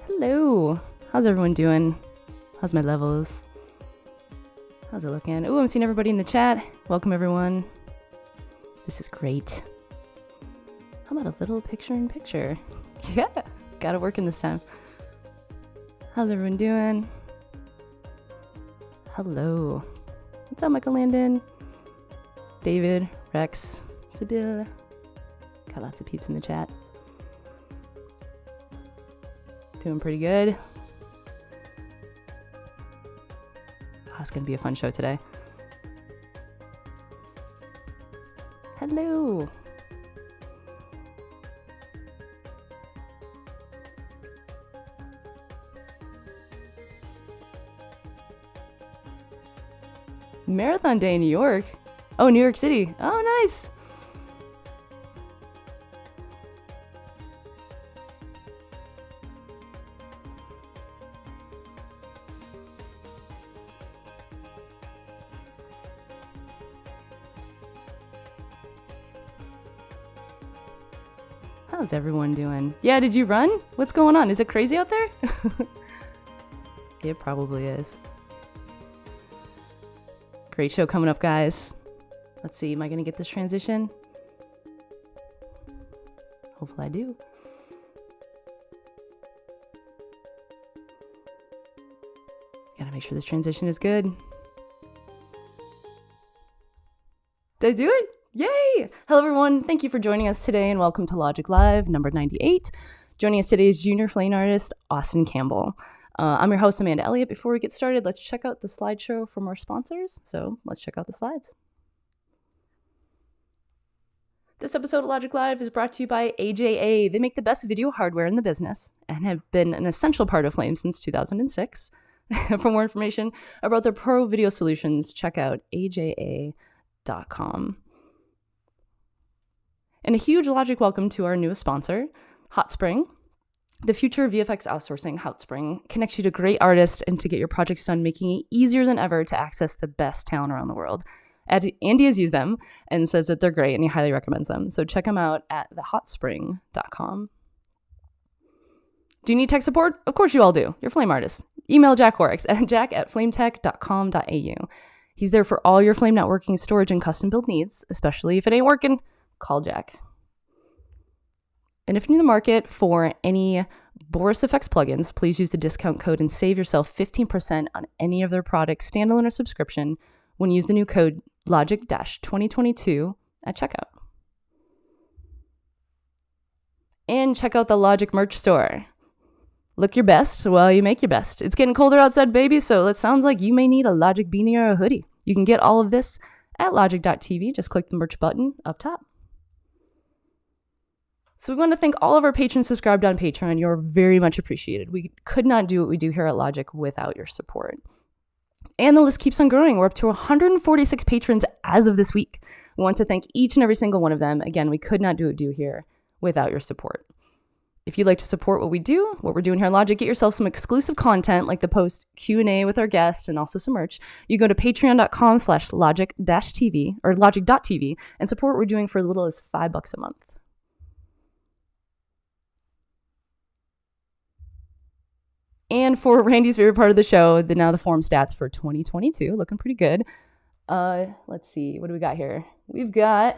Hello. How's everyone doing? How's my levels? How's it looking? Oh, I'm seeing everybody in the chat. Welcome, everyone. This is great. How about a little picture-in-picture? Yeah, gotta work in this time. How's everyone doing? Hello. What's up, Michael Landon? David, Rex, Sibyl. Got lots of peeps in the chat. Doing pretty good. Oh, it's gonna be a fun show today. Hello. Marathon Day in New York. Oh, New York City. Oh, nice. How's everyone doing? Yeah, did you run? What's going on? Is it crazy out there? It probably is. Great show coming up, guys. Let's see, am I going to get this transition? Hopefully I do. Gotta make sure this transition is good. Did I do it? Yay! Hello, everyone. Thank you for joining us today, and welcome to Logik Live, number 98. Joining us today is junior flame artist Austin Campbell. I'm your host, Amanda Elliott. Before we get started, let's check out the slideshow from our sponsors. So let's check out the slides. This episode of Logik Live is brought to you by AJA. They make the best video hardware in the business and have been an essential part of Flame since 2006. For more information about their pro video solutions, check out aja.com. And a huge Logik welcome to our newest sponsor, Hotspring. The future of VFX outsourcing, Hotspring, connects you to great artists and to get your projects done, making it easier than ever to access the best talent around the world. Andy has used them and says that they're great, and he highly recommends them. So check them out at thehotspring.com. Do you need tech support? Of course you all do. You're flame artists. Email Jack Horrocks at jack@flametech.com.au. He's there for all your flame networking, storage, and custom build needs, especially if it ain't working. Call Jack. And if you're in the market for any Boris Effects plugins, please use the discount code and save yourself 15% on any of their products, standalone or subscription, when you use the new code Logik-2022 at checkout. And check out the Logik merch store. Look your best while you make your best. It's getting colder outside, baby, so it sounds like you may need a Logik beanie or a hoodie. You can get all of this at Logik.tv. Just click the merch button up top. So we want to thank all of our patrons subscribed on Patreon. You're very much appreciated. We could not do what we do here at Logik without your support. And the list keeps on growing. We're up to 146 patrons as of this week. We want to thank each and every single one of them. Again, we could not do what we do here without your support. If you'd like to support what we do, what we're doing here at Logik, get yourself some exclusive content like the post Q&A with our guest and also some merch. You go to patreon.com/logik-tv or logik.tv and support what we're doing for as little as $5 a month. And for Randy's favorite part of the show, the forum stats for 2022, looking pretty good. Let's see, what do we got here? We've got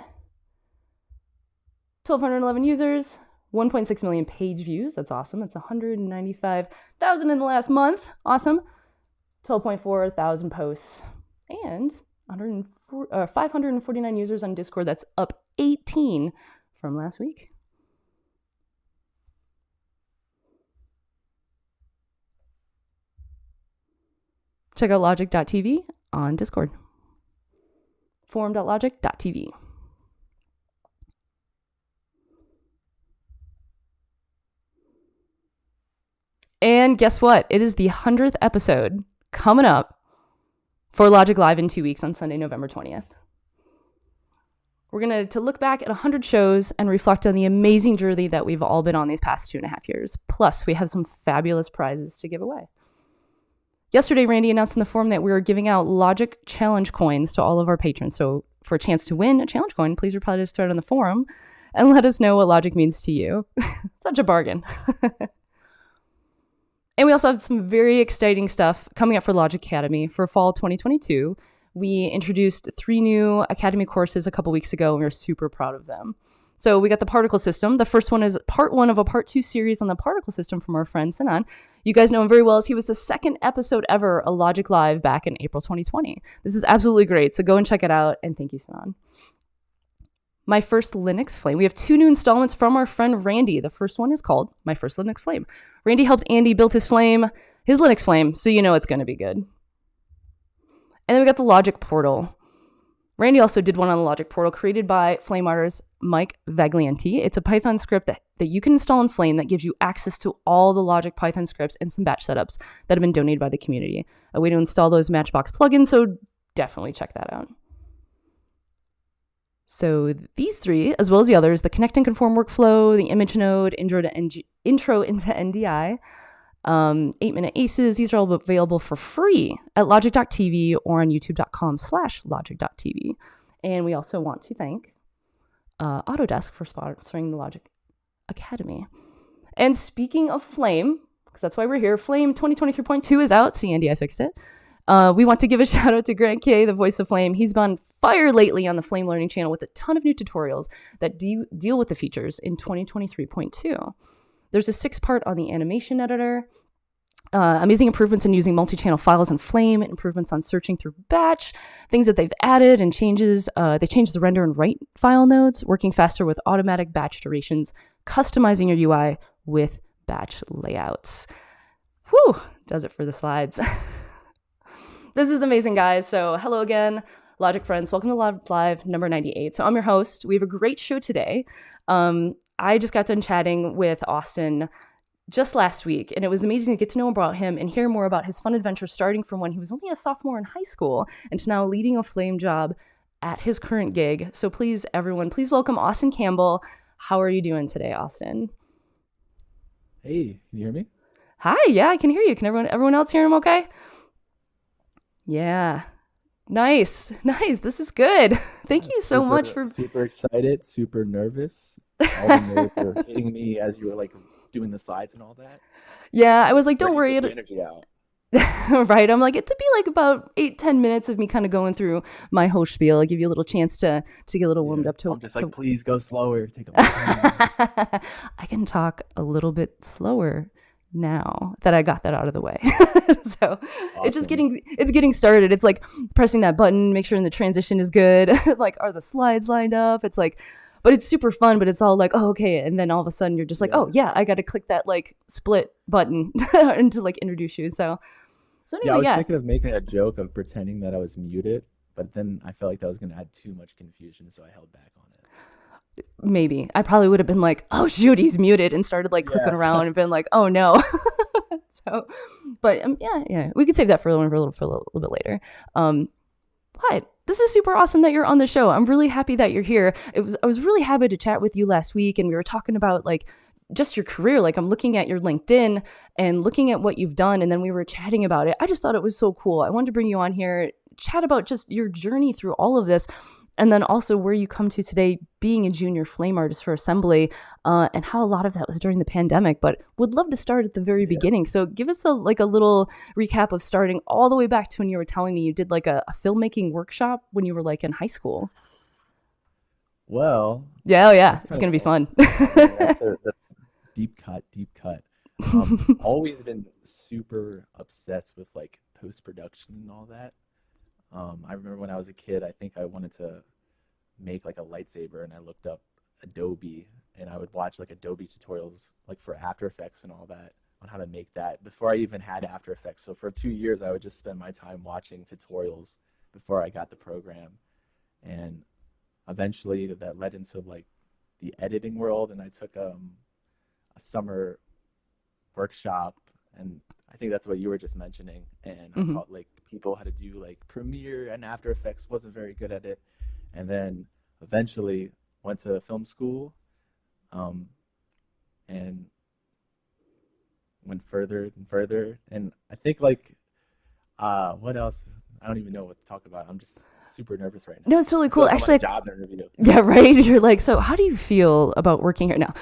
1,211 users, 1.6 million page views. That's awesome. That's 195,000 in the last month. Awesome. 12.4 thousand posts and 549 users on Discord. That's up 18 from last week. Check out Logik.tv on Discord. Forum.logik.tv. And guess what? It is the 100th episode coming up for Logik Live in 2 weeks on Sunday, November 20th. We're going to look back at 100 shows and reflect on the amazing journey that we've all been on these past 2.5 years. Plus, we have some fabulous prizes to give away. Yesterday, Randy announced in the forum that we were giving out Logik challenge coins to all of our patrons. So for a chance to win a challenge coin, please reply to this thread on the forum and let us know what Logik means to you. Such a bargain. And we also have some very exciting stuff coming up for Logik Academy for fall 2022. We introduced 3 new Academy courses a couple weeks ago, and we were super proud of them. So we got the particle system. The first one is part 1 of a part 2 series on the particle system from our friend Sinan. You guys know him very well as he was the second episode ever of Logik Live back in April 2020. This is absolutely great. So go and check it out. And thank you, Sinan. My First Linux Flame. We have 2 new installments from our friend Randy. The first one is called My First Linux Flame. Randy helped Andy build his Linux Flame, so you know it's going to be good. And then we got the Logik Portal. Randy also did one on the Logik Portal created by Flame artist Mike Vaglianti. It's a Python script that you can install in Flame that gives you access to all the Logik Python scripts and some batch setups that have been donated by the community. A way to install those Matchbox plugins, so definitely check that out. So these 3, as well as the others, the Connect and Conform workflow, the image node, intro into NDI, 8-minute aces, these are all available for free at logik.tv or on youtube.com/logik.tv. And we also want to thank Autodesk for sponsoring the Logik Academy. And speaking of Flame, because that's why we're here, Flame 2023.2 is out. See, Andy, I fixed it. We want to give a shout out to Grant K, the voice of Flame. He's been fire lately on the Flame Learning channel with a ton of new tutorials that deal with the features in 2023.2. There's a 6-part on the animation editor, amazing improvements in using multi-channel files in Flame, improvements on searching through batch, things that they've added and changes. They changed the render and write file nodes, working faster with automatic batch durations, customizing your UI with batch layouts. Whew, does it for the slides. This is amazing, guys. So hello again, Logik friends. Welcome to Logik Live number 98. So I'm your host. We have a great show today. I just got done chatting with Austin just last week, and it was amazing to get to know about him and hear more about his fun adventure starting from when he was only a sophomore in high school and to now leading a Flame job at his current gig. So please, everyone, please welcome Austin Campbell. How are you doing today, Austin? Hey, can you hear me? Hi, yeah, I can hear you. Can everyone else hear him okay? Yeah. Nice. This is good. Thank you so much for... Super excited, super nervous. All the nerves were hitting me as you were like doing the slides and all that. Yeah, I was like, don't worry. Energy out. Right. I'm like, it to be like about 8-10 minutes of me kind of going through my whole spiel. I'll give you a little chance to get a little warmed up to... I'm just like, please go slower. Take a little time. I can talk a little bit slower now that I got that out of the way. So awesome. It's getting started. It's like pressing that button, make sure the transition is good. Like, are the slides lined up? It's like, but it's super fun, but it's all like, oh, okay. And then all of a sudden you're just like, oh yeah, I got to click that like split button and to like introduce you. So anyway, I was thinking of making a joke of pretending that I was muted, but then I felt like that was going to add too much confusion. So I held back on it. Maybe I probably would have been like, oh shoot, he's muted, and started like clicking around and been like, oh no. So, but yeah, we could save that for a little bit later. But this is super awesome that you're on the show. I'm really happy that you're here. I was really happy to chat with you last week, and we were talking about like just your career. Like, I'm looking at your LinkedIn and looking at what you've done, and then we were chatting about it. I just thought it was so cool. I wanted to bring you on here, chat about just your journey through all of this. And then also where you come to today being a junior Flame artist for Assembly, and how a lot of that was during the pandemic, but would love to start at the very beginning. So give us a little recap of starting all the way back to when you were telling me you did like a filmmaking workshop when you were like in high school. Well, yeah, it's going to be fun. That's deep cut. Always been super obsessed with like post-production and all that. I remember when I was a kid, I think I wanted to make like a lightsaber, and I looked up Adobe, and I would watch like Adobe tutorials like for After Effects and all that on how to make that before I even had After Effects. So for 2 years, I would just spend my time watching tutorials before I got the program, and eventually that led into like the editing world, and I took a summer workshop, and I think that's what you were just mentioning, and I taught like people how to do like Premiere and After Effects. Wasn't very good at it, and then eventually went to film school, and went further and further. And I think like what else? I don't even know what to talk about. I'm just super nervous right No, now. it's totally I feel cool. like I'm on a Actually, job interview. yeah, right. You're like, so how do you feel about working here now?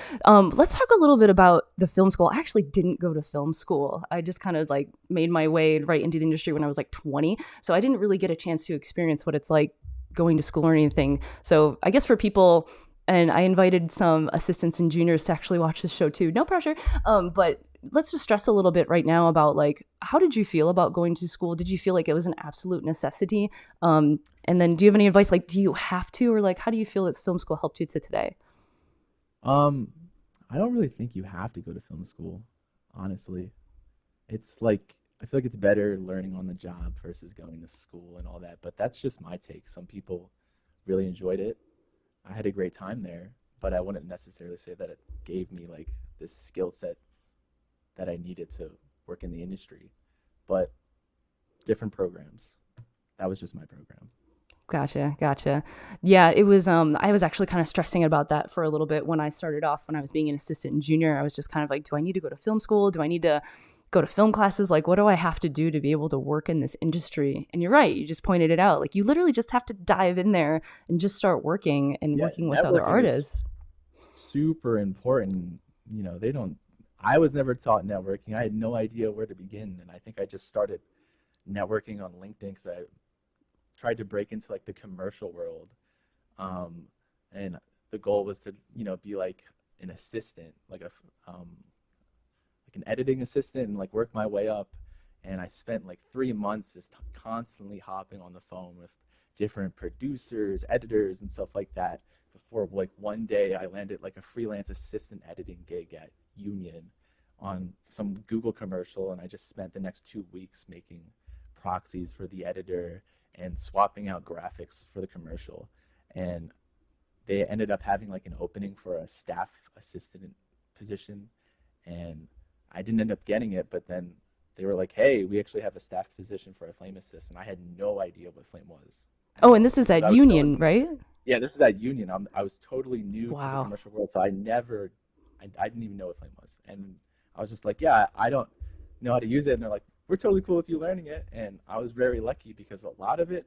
Let's talk a little bit about the film school. I actually didn't go to film school. I just kind of like made my way right into the industry when I was like 20. So I didn't really get a chance to experience what it's like going to school or anything. So I guess for people, and I invited some assistants and juniors to actually watch this show too. No pressure. But let's just stress a little bit right now about like, how did you feel about going to school? Did you feel like it was an absolute necessity? And then do you have any advice? Like, do you have to, or like, how do you feel that film school helped you to today? Um, I don't really think you have to go to film school, honestly. It's like I feel like it's better learning on the job versus going to school and all that. But that's just my take. Some people really enjoyed it. I had a great time there, but I wouldn't necessarily say that it gave me like this skill set that I needed to work in the industry. But different programs. That was just my program. Gotcha. Yeah, it was I was actually kind of stressing about that for a little bit when I started off when I was being an assistant and junior. I was just kind of like, do I need to go to film school? Do I need to go to film classes? Like, what do I have to do to be able to work in this industry? And you're right, you just pointed it out. Like, you literally just have to dive in there and just start working and Yeah, working with other networking is artists. super important. They don't, I was never taught networking. I had no idea where to begin. And I think I just started networking on LinkedIn because I tried to break into like the commercial world. Um, and the goal was to, be like an assistant, like an editing assistant and like work my way up. And I spent like 3 months just constantly hopping on the phone with different producers, editors, and stuff like that before like one day I landed like a freelance assistant editing gig at Union on some Google commercial. And I just spent the next 2 weeks making proxies for the editor and swapping out graphics for the commercial. And they ended up having like an opening for a staff assistant position. And I didn't end up getting it, but then they were like, hey, we actually have a staff position for a flame assist. And I had no idea what flame was Oh, and this is because I at was so Union, right? yeah, this is at Union. I was totally new to the Wow. commercial world, so I didn't even know what flame was. And I was just like, yeah, I don't know how to use it. And they're like, we're totally cool with you learning it. And I was very lucky because a lot of it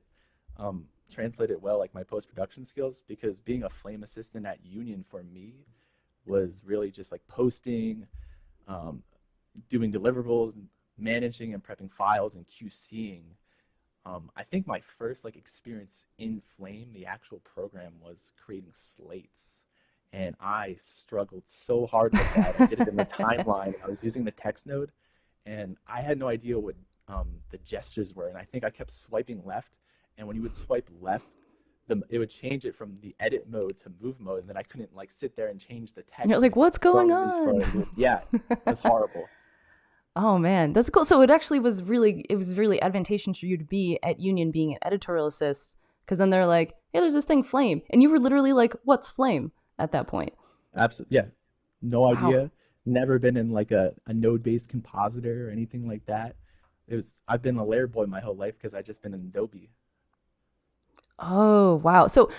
translated well, like my post-production skills, because being a flame assistant at Union for me was really just like posting, um, doing deliverables, managing and prepping files and QCing. I think my first like experience in Flame, the actual program, was creating slates, and I struggled so hard with that. I did it in the timeline. I was using the text node, and I had no idea what the gestures were, and I think I kept swiping left. And when you would swipe left, it would change it from the edit mode to move mode, and then I couldn't like sit there and change the You're text like, and what's going slowly, on? slowly move. Yeah, it was horrible. Oh man, that's cool. So it actually was really advantageous for you to be at Union being an editorial assist, because then they're like, hey, there's this thing Flame, and you were literally like, what's Flame at that point? Absolutely, yeah. No Wow. idea. Never been in like a node-based compositor or anything like that. I've been a layer boy my whole life because I just been in Adobe. Oh, wow. So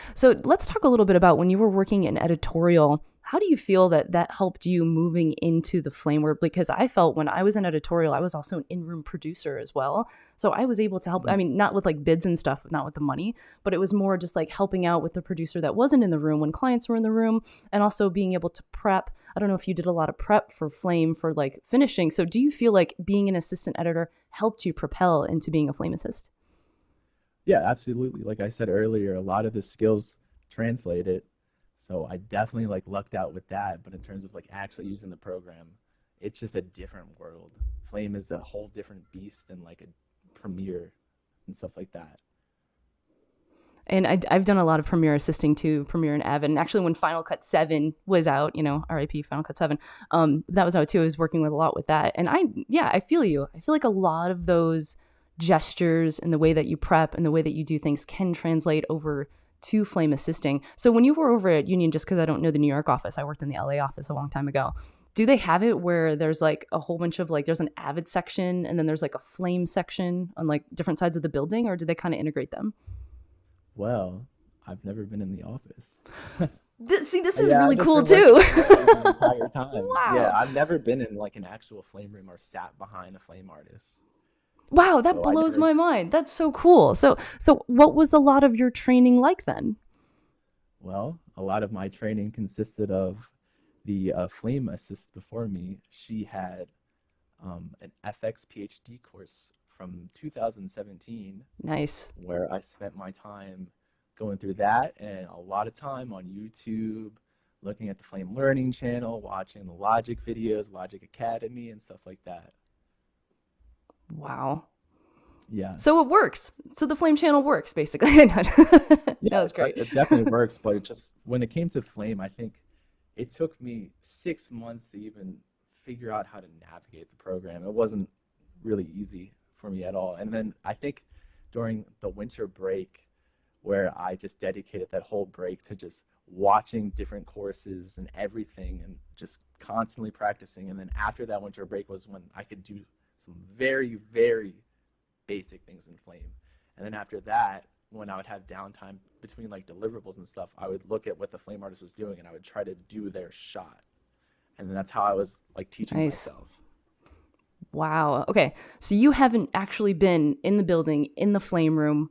let's talk a little bit about when you were working in editorial. How do you feel that that helped you moving into the flame world? Because I felt when I was in editorial, I was also an in-room producer as well. So I was able to help. I Mhm. mean, not with like bids and stuff, not with the money, but it was more just like helping out with the producer that wasn't in the room when clients were in the room, and also being able to prep. I don't know if you did a lot of prep for flame for like finishing. So do you feel like being an assistant editor helped you propel into being a flame assist? Yeah, absolutely. Like I said earlier, a lot of the skills translated. So I definitely like lucked out with that. But in terms of like actually using the program, it's just a different world. Flame is a whole different beast than like a Premiere and stuff like that. And I've done a lot of Premiere assisting too, Premiere and Avid. And actually, when Final Cut 7 was out, RIP Final Cut 7, that was out too. I was working with a lot with that. And yeah, I feel you. I feel like a lot of those gestures and the way that you prep and the way that you do things can translate over to flame assisting. So when you were over at Union, just because I don't know the New York office, I worked in the LA office a long time ago. Do they have it where there's like a whole bunch of like, there's an Avid section and then there's like a flame section on like different sides of the building, or do they kind of integrate them? Well, I've never been in the office. See, this is Yeah, I really just cool been working too. remotely the entire time. Yeah, Wow. I've never been in like an actual flame room or sat behind a flame artist. Wow, that So I blows never, my mind. That's so cool. So what was a lot of your training like then? well, a lot of my training consisted of the flame assist before me. She had an FX PhD course from 2017 Nice. where I spent my time going through that and a lot of time on YouTube, looking at the Flame Learning channel, watching the Logic videos, Logic Academy, and stuff like that. Wow. Yeah. So it works. So the Flame channel works basically. No, Yeah, that's great. it definitely works, but it just when it came to Flame, I think it took me 6 months to even figure out how to navigate the program. It wasn't really easy for me at all. And then I think during the winter break, where I just dedicated that whole break to just watching different courses and everything and just constantly practicing. And then after that winter break was when I could do some very, very basic things in Flame. And then after that, when I would have downtime between like deliverables and stuff, I would look at what the Flame artist was doing and I would try to do their shot. And then that's how I was like teaching Nice. myself. Wow. Okay. So you haven't actually been in the building, in the Flame room.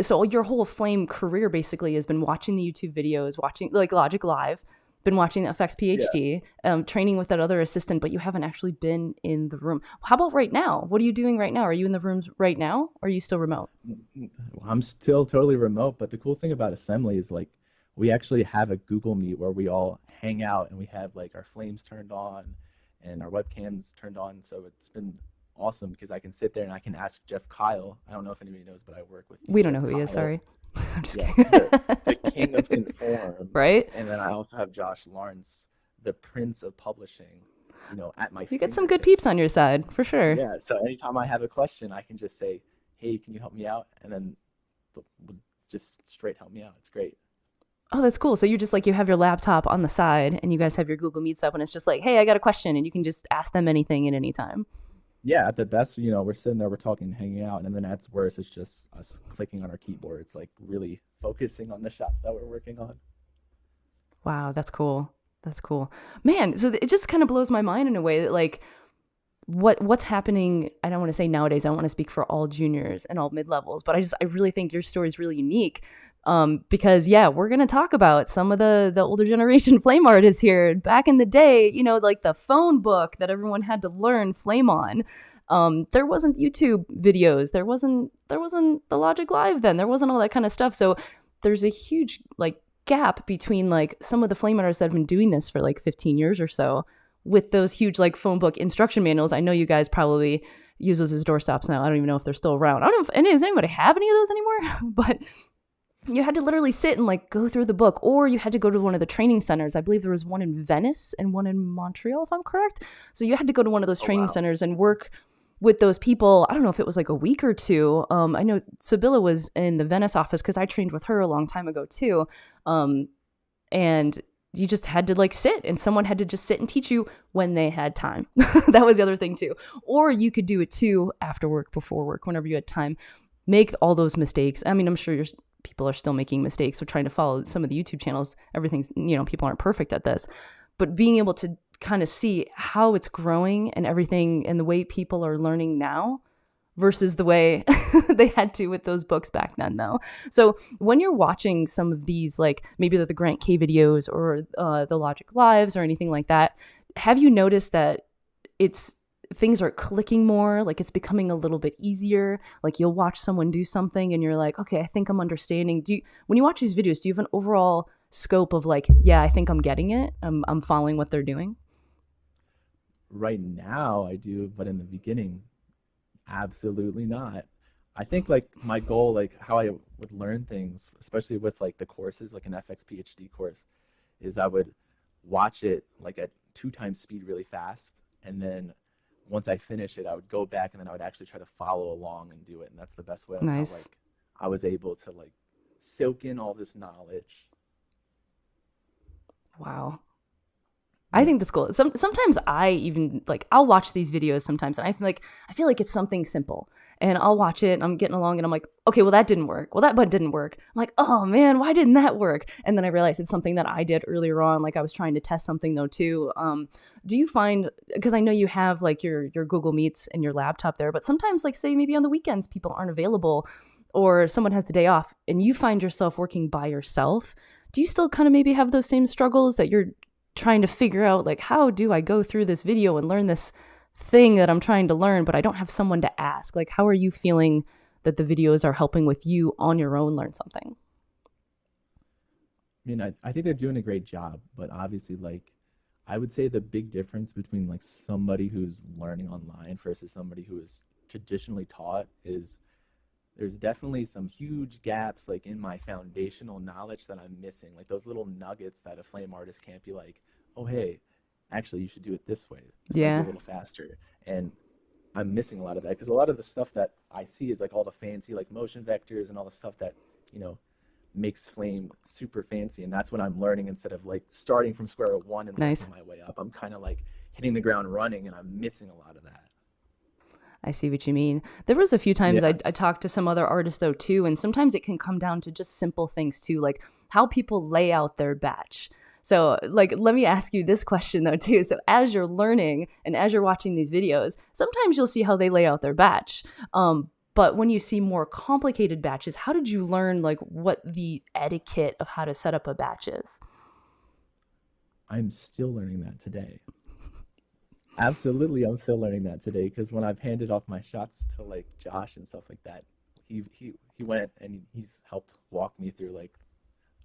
So your whole Flame career basically has been watching the YouTube videos, watching like Logic Live, been watching the FX Yeah. PhD, training with that other assistant, but you haven't actually been in the room. How about right now? What are you doing right now? Are you in the rooms right now, or are you still remote? I'm still totally remote, but the cool thing about Assembly is like we actually have a Google Meet where we all hang out and we have like our flames turned on and our webcams turned on. So it's been awesome because I can sit there and I can ask Jeff Kyle. I don't know if anybody knows, but I work with We don't know Jeff who he is. Kyle. Sorry. I'm just Yeah, kidding. the king of Conform. Right? And then I also have Josh Lawrence, the prince of publishing, at my You get some good peeps fingertips. on your side for sure. Yeah, so anytime I have a question, I can just say, "Hey, can you help me out?" And then would just straight help me out. It's great. Oh, that's cool. So you're just like, you have your laptop on the side and you guys have your Google Meets up and it's just like, hey, I got a question, and you can just ask them anything at any time. Yeah, at the best, we're sitting there, we're talking, hanging out, and then that's worse. It's just us clicking on our keyboards, like really focusing on the shots that we're working on. Wow, that's cool. That's cool. Man, so it just kind of blows my mind in a way that like what's happening, I don't want to say nowadays, I don't want to speak for all juniors and all mid-levels, but I really think your story is really unique. Because yeah, we're gonna talk about some of the older generation flame artists here. Back in the day, like the phone book that everyone had to learn flame on. There wasn't YouTube videos. There wasn't the Logic Live then. There wasn't all that kind of stuff. So there's a huge like gap between like some of the flame artists that have been doing this for like 15 years or so with those huge like phone book instruction manuals. I know you guys probably use those as doorstops now. I don't even know if they're still around. I don't know if does anybody have any of those anymore, but you had to literally sit and like go through the book, or you had to go to one of the training centers. I believe there was one in Venice and one in Montreal, if I'm correct. So you had to go to one of those Oh, training wow. centers and work with those people. I don't know if it was like a week or two. I know Sibylla was in the Venice office because I trained with her a long time ago too. And you just had to like sit, and someone had to just sit and teach you when they had time. That was the other thing too. Or you could do it too after work, before work, whenever you had time. Make all those mistakes. I mean, I'm sure people are still making mistakes. We're trying to follow some of the YouTube channels. Everything's, people aren't perfect at this, but being able to kind of see how it's growing and everything and the way people are learning now versus the way they had to with those books back then though. So when you're watching some of these, like maybe the Grant K videos or the Logic Lives or anything like that, have you noticed that things are clicking more, like it's becoming a little bit easier? Like you'll watch someone do something and you're like, okay, I think I'm understanding. When you watch these videos, do you have an overall scope of like, yeah, I think I'm getting it, I'm following what they're doing? Right now, I do, but in the beginning, absolutely not. I think like my goal, like how I would learn things, especially with like the courses, like an FX PhD course, is I would watch it like at 2 times speed really fast. And then once I finish it, I would go back and then I would actually try to follow along and do it. And that's the best way of how Nice. like I was able to like soak in all this knowledge. Wow. I Yeah. think that's cool. Sometimes I even like I'll watch these videos sometimes and I feel like it's something simple. And I'll watch it and I'm getting along and I'm like, okay, well that didn't work. Well that button didn't work. I'm like, oh man, why didn't that work? And then I realized it's something that I did earlier on. Like I was trying to test something though too. Do you find, because I know you have like your Google Meets and your laptop there, but sometimes like say maybe on the weekends people aren't available or someone has the day off and you find yourself working by yourself. Do you still kind of maybe have those same struggles that you're trying to figure out, like, how do I go through this video and learn this thing that I'm trying to learn, but I don't have someone to ask? Like, how are you feeling that the videos are helping with you on your own learn something? I mean, I think they're doing a great job, but obviously, like, I would say the big difference between like somebody who's learning online versus somebody who is traditionally taught is there's definitely some huge gaps like in my foundational knowledge that I'm missing. Like those little nuggets that a flame artist can't be like, oh hey, actually you should do it this way. This might be a Yeah. little faster. And I'm missing a lot of that because a lot of the stuff that I see is like all the fancy like motion vectors and all the stuff that, you know, makes flame super fancy. And that's what I'm learning instead of like starting from square one and Nice. working my way up. I'm kind of like hitting the ground running and I'm missing a lot of that. I see what you mean. There was a few times Yeah. I talked to some other artists though too, and sometimes it can come down to just simple things too, like how people lay out their batch. So, like, let me ask you this question though too. So, as you're learning and as you're watching these videos, sometimes you'll see how they lay out their batch. But when you see more complicated batches, how did you learn like what the etiquette of how to set up a batch is? I'm still learning that today. Absolutely, I'm still learning that today because when I've handed off my shots to like Josh and stuff like that, he went and he's helped walk me through like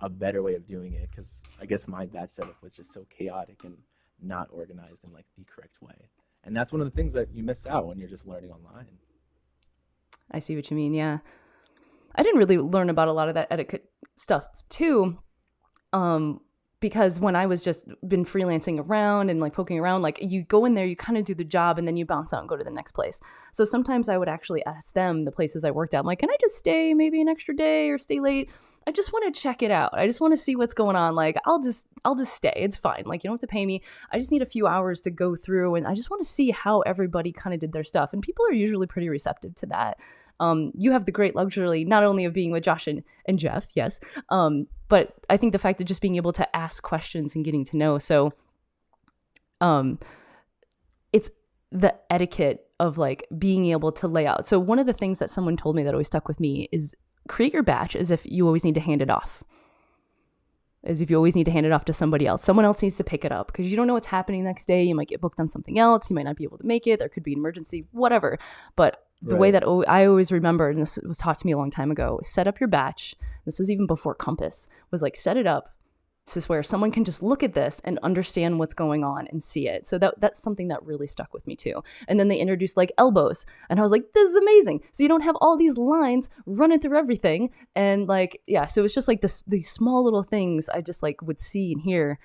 a better way of doing it because I guess my batch setup was just so chaotic and not organized in like the correct way. And that's one of the things that you miss out when you're just learning online. I see what you mean. Yeah. I didn't really learn about a lot of that etiquette stuff too. Um, because when I was just been freelancing around and like poking around, like you go in there, you kind of do the job and then you bounce out and go to the next place. So sometimes I would actually ask them, the places I worked at, I'm like, can I just stay maybe an extra day or stay late? I just want to check it out. I just want to see what's going on. Like I'll just stay. It's fine. Like you don't have to pay me. I just need a few hours to go through and I just want to see how everybody kind of did their stuff. And people are usually pretty receptive to that. You have the great luxury not only of being with Josh and Jeff, yes, but I think the fact of just being able to ask questions and getting to know. So um, it's the etiquette of like being able to lay out. So one of the things that someone told me that always stuck with me is create your batch as if you always need to hand it off. As if you always need to hand it off to somebody else. Someone else needs to pick it up because you don't know what's happening next day. You might get booked on something else. You might not be able to make it. There could be an emergency, whatever. But the way Right. that I always remembered, and this was taught to me a long time ago, was set up your batch. This was even before Compass, was like set it up to where someone can just look at this and understand what's going on and see it. So that's something that really stuck with me too. And then they introduced like elbows. And I was like, this is amazing. So you don't have all these lines running through everything. And like, yeah, so it's just like these small little things I just like would see and hear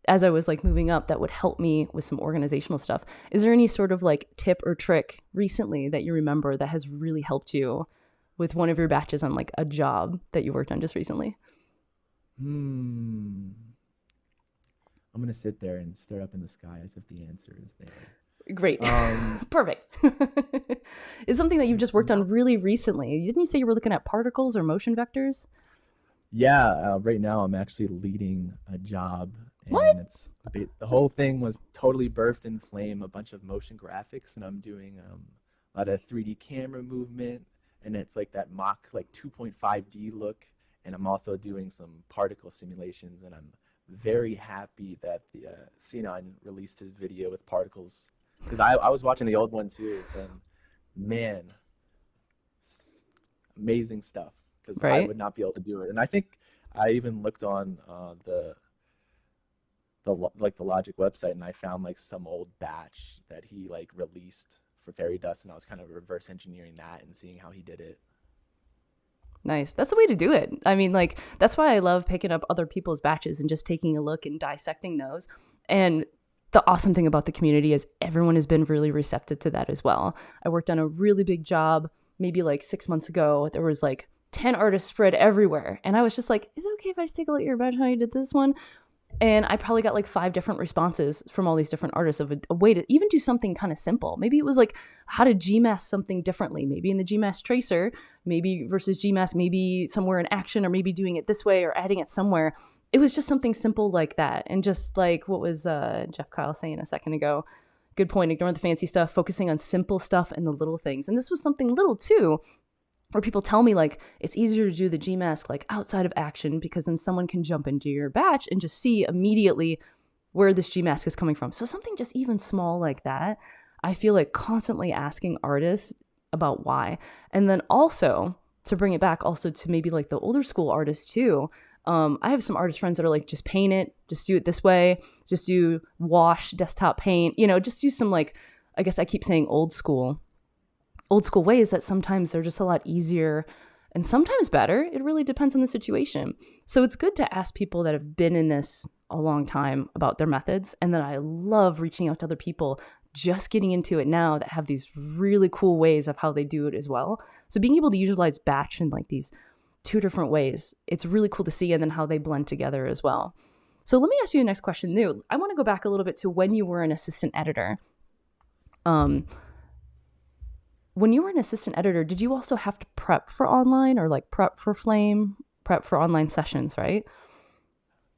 as I was like moving up that would help me with some organizational stuff. Is there any sort of like tip or trick recently that you remember that has really helped you with one of your batches on like a job that you worked on just recently? Hmm. I'm gonna sit there and stare up in the sky as if the answer is there. Great. Um, Perfect. It's something that you've just worked no. on really recently. Didn't you say you were looking at particles or motion vectors? Yeah, right now I'm actually leading a job, What? and the whole thing was totally birthed in Flame, a bunch of motion graphics, and I'm doing a lot of 3D camera movement, and it's like that mock like 2.5D look, and I'm also doing some particle simulations, and I'm very happy that the C9 released his video with particles, because I was watching the old one too, and man, amazing stuff because I Right? would not be able to do it. And I think I even looked on like the Logic website and I found like some old batch that he like released for Fairy Dust, and I was kind of reverse engineering that and seeing how he did it. Nice. That's the way to do it. I mean, like, that's why I love picking up other people's batches and just taking a look and dissecting those. And the awesome thing about the community is everyone has been really receptive to that as well. I worked on a really big job maybe like 6 months ago. There was like 10 artists spread everywhere. And I was just like, is it okay if I just take a look at your batch how you did this one? And I probably got like 5 different responses from all these different artists of a way to even do something kind of simple. Maybe it was like how to GMask something differently, maybe in the GMask tracer, maybe versus GMask, maybe somewhere in action, or maybe doing it this way or adding it somewhere. It was just something simple like that. And just like what was Jeff Kyle saying a second ago, good point, ignoring the fancy stuff, focusing on simple stuff and the little things. And this was something little too, where people tell me like it's easier to do the GMask like outside of action because then someone can jump into your batch and just see immediately where this GMask is coming from. So something just even small like that, I feel like constantly asking artists about why. And then also to bring it back also to maybe like the older school artists too. I have some artist friends that are like, just paint it, just do it this way, just do wash, desktop paint, just do some like, I guess I keep saying old school ways that sometimes they're just a lot easier and sometimes better. It really depends on the situation. So it's good to ask people that have been in this a long time about their methods. And then I love reaching out to other people just getting into it now that have these really cool ways of how they do it as well. So being able to utilize batch in like these 2 different ways, it's really cool to see, and then how they blend together as well. So let me ask you the next question, New. I want to go back a little bit to when you were an assistant editor. When you were an assistant editor, did you also have to prep for online or like prep for Flame, prep for online sessions, right?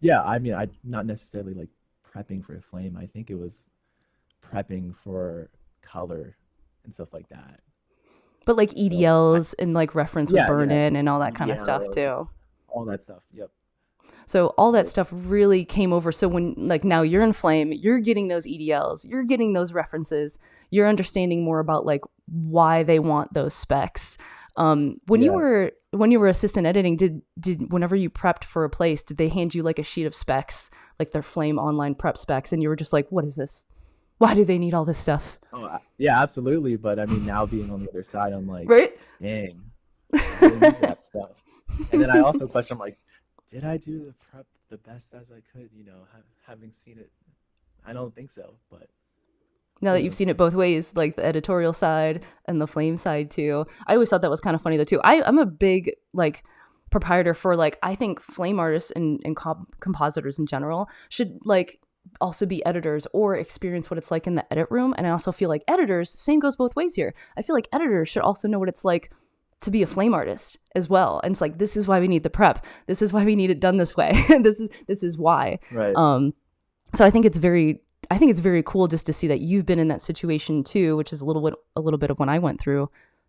Yeah, I mean, I not necessarily like prepping for a flame. I think it was prepping for color and stuff like that. But like So I, EDLs and like reference with yeah, burn yeah, in and all that kind of stuff EDLs, too. all that stuff. Yep. So all that So stuff really came over. So when like now you're in Flame, you're getting those EDLs, you're getting those references, you're understanding more about like why they want those specs. When you yeah. were assistant editing, did whenever you prepped for a place, did they hand you like a sheet of specs, like their Flame online prep specs, and you were just like, what is this? Why do they need all this stuff? Oh, yeah, absolutely. But I mean, now being on the other side, I'm like, Right? dang, I didn't need that stuff. And then I also question, I'm like, did I do the prep the best as I could? Having seen it, I don't think so. But Now who that you've knows? seen it both ways, like the editorial side and the Flame side too. I always thought that was kind of funny though too. I'm a big like proprietor for like, I think Flame artists and compositors in general should like also be editors or experience what it's like in the edit room. And I also feel like editors, same goes both ways here. I feel like editors should also know what it's like to be a Flame artist as well. And it's like, this is why we need the prep. This is why we need it done this way. This is why. Right. So I think it's very cool just to see that you've been in that situation too, which is a little bit of what I went through,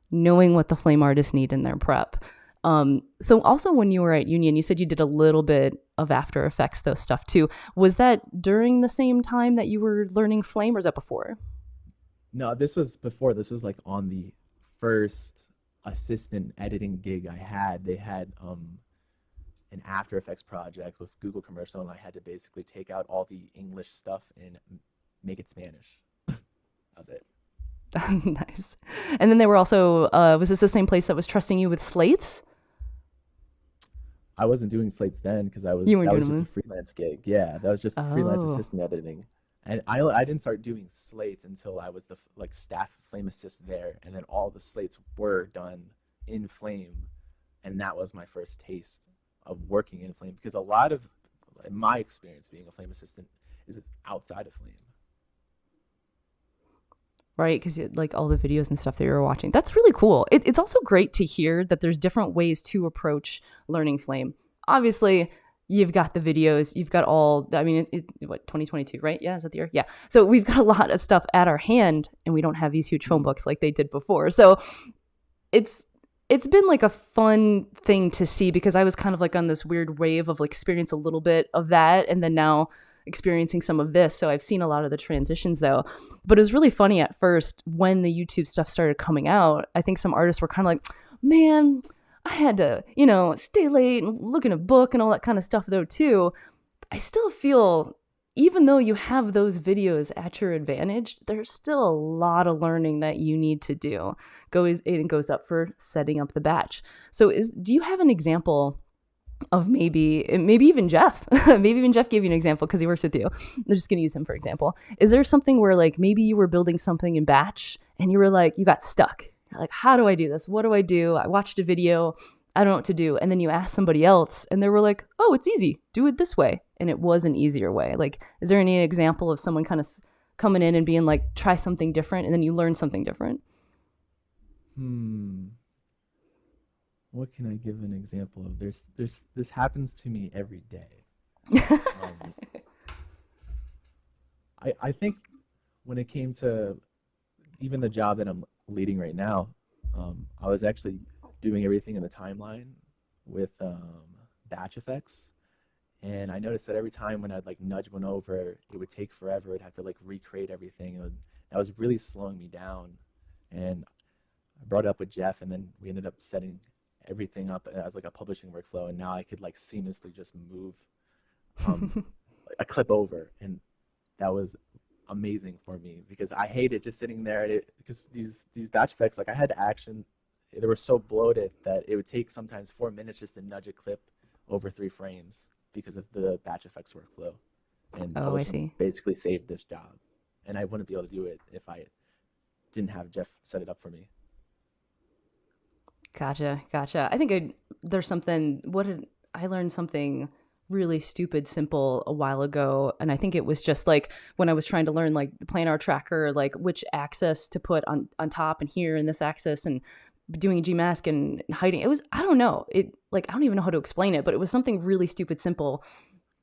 knowing what the Flame artists need in their prep. So also when you were at Union, you said you did a little bit of After Effects, those stuff too. Was that during the same time that you were learning Flame, or is that before? No, this was before. This was like on the first assistant editing gig I had. They had an After Effects project with Google Commercial, and I had to basically take out all the English stuff and make it Spanish. That was it. Nice. And then they were also, was this the same place that was trusting you with slates? I wasn't doing slates then because You weren't that doing was just a them. freelance gig. Yeah, that was just freelance Oh, assistant editing. And I didn't start doing slates until I was the like staff Flame assist there, and then all the slates were done in Flame, and that was my first taste of working in Flame because a lot of in my experience being a Flame assistant is outside of Flame. right. Because like all the videos and stuff that you were watching. That's really cool. It's also great to hear that there's different ways to approach learning Flame. Obviously, you've got the videos, you've got all, I mean, what, 2022, right? Yeah, is that the year? Yeah. So we've got a lot of stuff at our hand, and we don't have these huge phone Mhm. books like they did before. So it's it's been like a fun thing to see, because I was kind of like on this weird wave of like experience a little bit of that, and then now experiencing some of this. So I've seen a lot of the transitions though. But it was really funny at first when the YouTube stuff started coming out. I think some artists were kind of like, man, I had to, stay late and look in a book and all that kind of stuff though too. I still feel, even though you have those videos at your advantage, there's still a lot of learning that you need to do. It goes up for setting up the batch. So do you have an example of maybe even Jeff, maybe even Jeff gave you an example because he works with you. I'm just going to use him for example. Is there something where like maybe you were building something in batch and you were like, you got stuck. You're like, how do I do this? What do I do? I watched a video. I don't know what to do. And then you ask somebody else and they were like, oh, it's easy. Do it this way. And it was an easier way. Like, is there any example of someone kind of coming in and being like, try something different, and then you learn something different? Hmm. What can I give an example of? This happens to me every day. Um, I think when it came to even the job that I'm leading right now, I was actually doing everything in the timeline with batch effects. And I noticed that every time when I'd like nudge one over, it would take forever. I'd have to like recreate everything. That was really slowing me down. And I brought it up with Jeff, and then we ended up setting everything up as like a publishing workflow. And now I could like seamlessly just move um, a clip over, and that was amazing for me because I hated just sitting there. Because these batch effects, like I had to action, they were so bloated that it would take sometimes 4 minutes just to nudge a clip over 3 frames because of the batch effects workflow. And Oh, I publishing see. basically saved this job, and I wouldn't be able to do it if I didn't have Jeff set it up for me. Gotcha. Gotcha. I think there's something, what did I learned something really stupid simple a while ago. And I think it was just like when I was trying to learn like the planar tracker, like which axis to put on top and here in this axis, and doing GMask and hiding. It was, I don't know. It like, I don't even know how to explain it, but it was something really stupid simple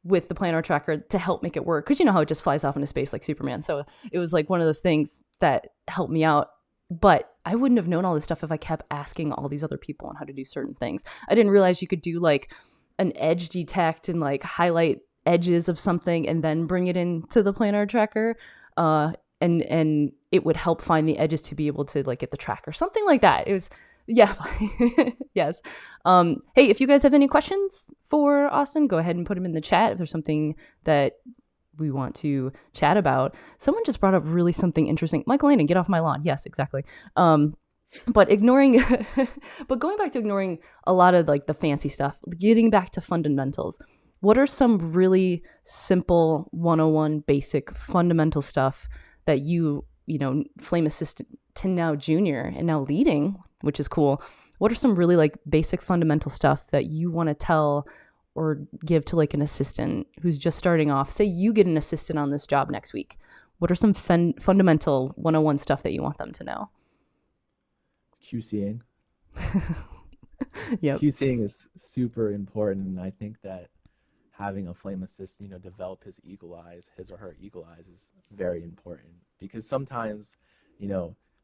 with the planar tracker to help make it work. Cause you know how it just flies off into space like Superman. So it was like one of those things that helped me out. But I wouldn't have known all this stuff if I kept asking all these other people on how to do certain things. I didn't realize you could do like an edge detect and like highlight edges of something and then bring it into the planar tracker. And it would help find the edges to be able to like get the tracker, something like that. It was, yeah. Yes. Hey, if you guys have any questions for Austin, go ahead and put them in the chat. If there's something that we want to chat about. Someone just brought up really something interesting. Michael Landon, get off my lawn. Yes, exactly. But ignoring, but going back to ignoring a lot of like the fancy stuff, getting back to fundamentals. What are some really simple 101 basic fundamental stuff that you know, flame assistant to now junior and now leading, which is cool. What are some really like basic fundamental stuff that you want to tell or give to like an assistant who's just starting off? Say you get an assistant on this job next week. What are some fundamental 101 stuff that you want them to know? QCing. Yep. QCing is super important, and I think that having a flame assist, develop his eagle eyes, his or her eagle eyes is very important because sometimes,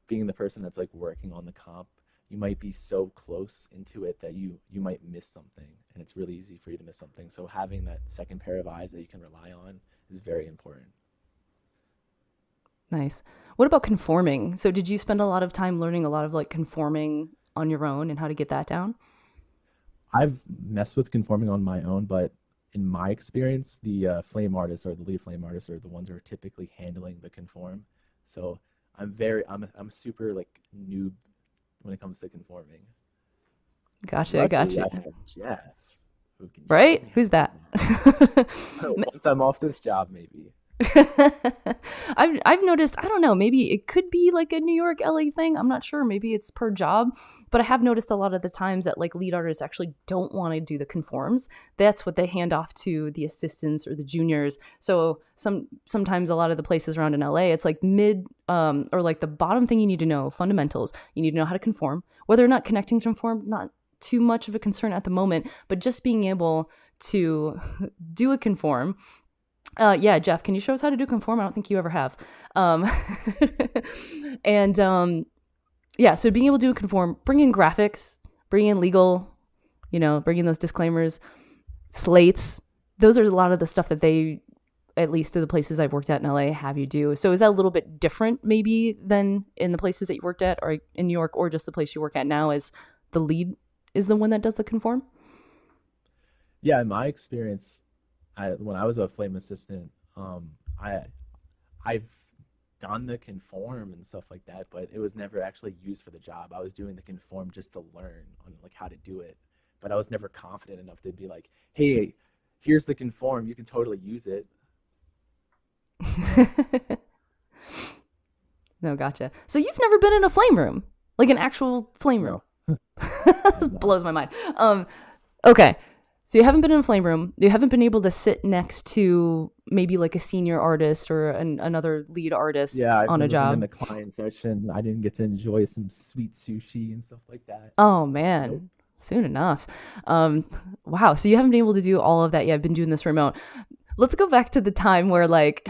being the person that's like working on the comp, you might be so close into it that you might miss something, and it's really easy for you to miss something. So having that second pair of eyes that you can rely on is very important. Nice. What about conforming? So did you spend a lot of time learning a lot of like conforming on your own and how to get that down? I've messed with conforming on my own, but in my experience, the flame artists or the lead flame artists are the ones who are typically handling the conform. So I'm super like noob when it comes to conforming. Gotcha. Luckily, Gotcha. I have Jeff who can show Right? me how Who's to do that? that. Once I'm off this job, maybe. I've noticed, I don't know, maybe it could be like a New York, LA thing. I'm not sure. Maybe it's per job, but I have noticed a lot of the times that like lead artists actually don't want to do the conforms. That's what they hand off to the assistants or the juniors. So sometimes a lot of the places around in LA, it's like mid or like the bottom thing you need to know, fundamentals. You need to know how to conform, whether or not connecting to conform, not too much of a concern at the moment, but just being able to do a conform. Yeah, Jeff, can you show us how to do conform? I don't think you ever have. Um, and yeah, so being able to do conform, bring in graphics, bring in legal, bring in those disclaimers, slates. Those are a lot of the stuff that they, at least to the places I've worked at in LA, have you do. So is that a little bit different maybe than in the places that you worked at or in New York, or just the place you work at now is the lead is the one that does the conform? Yeah, in my experience, when I was a flame assistant, I I've done the conform and stuff like that, but it was never actually used for the job. I was doing the conform just to learn on like how to do it, but I was never confident enough to be like, hey, here's the conform, you can totally use it. You know? No, gotcha. So you've never been in a flame room, like an actual flame room? No. This And blows my mind. Okay. So you haven't been in a flame room. You haven't been able to sit next to maybe like a senior artist or another lead artist yeah, I've on a never been in job. the client section. I didn't get to enjoy some sweet sushi and stuff like that. Oh Nope. man, soon enough. Um, wow. So you haven't been able to do all of that yet. I've been doing this remote. Let's go back to the time where like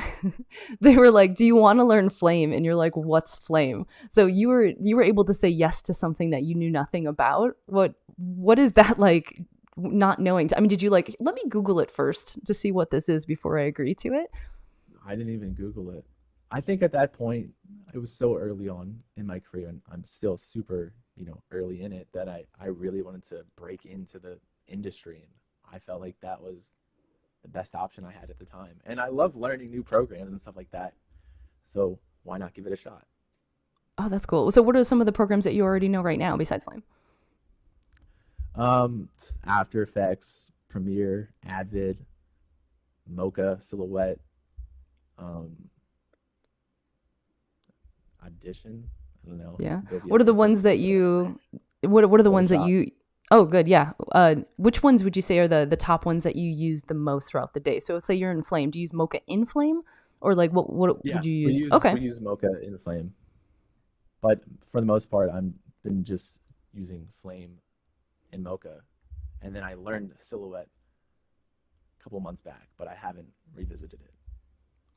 they were like, "Do you want to learn flame?" And you're like, "What's flame?" So you were able to say yes to something that you knew nothing about. What is that like? Not knowing. I mean, did you like? Let me Google it first to see what this is before I agree to it. I didn't even Google it. I think at that point, it was so early on in my career, and I'm still super, early in it, that I really wanted to break into the industry. And I felt like that was the best option I had at the time. And I love learning new programs and stuff like that. So why not give it a shot? Oh, that's cool. So, what are some of the programs that you already know right now besides flame? After Effects, Premiere, Avid, Mocha, Silhouette, um, Audition. I don't know, Yeah. Adobe What are the Audition, ones that you? What are the ones that Photoshop. you? Oh, good. Yeah. Which ones would you say are the top ones that you use the most throughout the day? So, let's say you're in flame. Do you use Mocha in flame, or like what Yeah, would you we use? use Okay. we use Mocha in Flame, but for the most part, I'm been just using Flame in Mocha, and then I learned Silhouette a couple months back, but I haven't revisited it.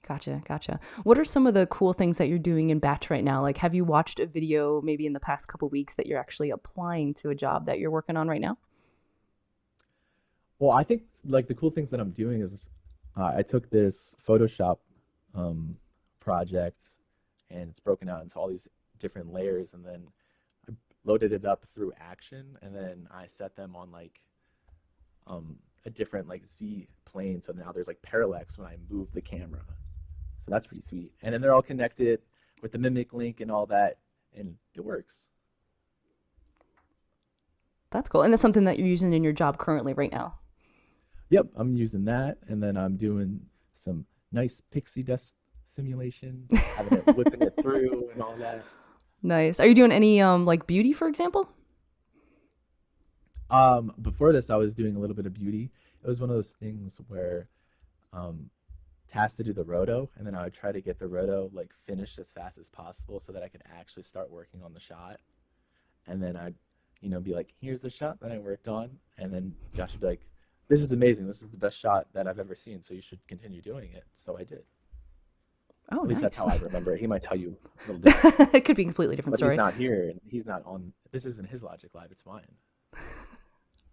Gotcha, gotcha. What are some of the cool things that you're doing in batch right now? Like, have you watched a video maybe in the past couple weeks that you're actually applying to a job that you're working on right now? Well, I think like the cool things that I'm doing is I took this Photoshop um, project, and it's broken out into all these different layers, and then I loaded it up through Action, and then I set them on like a different like Z plane. So now there's like parallax when I move the camera. So that's pretty sweet. And then they're all connected with the Mimic link and all that, and it works. That's cool. And that's something that you're using in your job currently right now. Yep, I'm using that, and then I'm doing some nice pixie dust simulation, having it whipping it through and all that. Nice. Are you doing any like beauty, for example? Before this, I was doing a little bit of beauty. It was one of those things where um, tasked to do the roto, and then I would try to get the roto like finished as fast as possible so that I could actually start working on the shot. And then I'd, be like, "Here's the shot that I worked on," and then Josh would be like, "This is amazing. This is the best shot that I've ever seen. So you should continue doing it." So I did. Oh, At least that's nice. how I remember it. He might tell you a little different, It could be a completely different but he's story. not here and he's not on. This isn't his Logic Live. It's mine.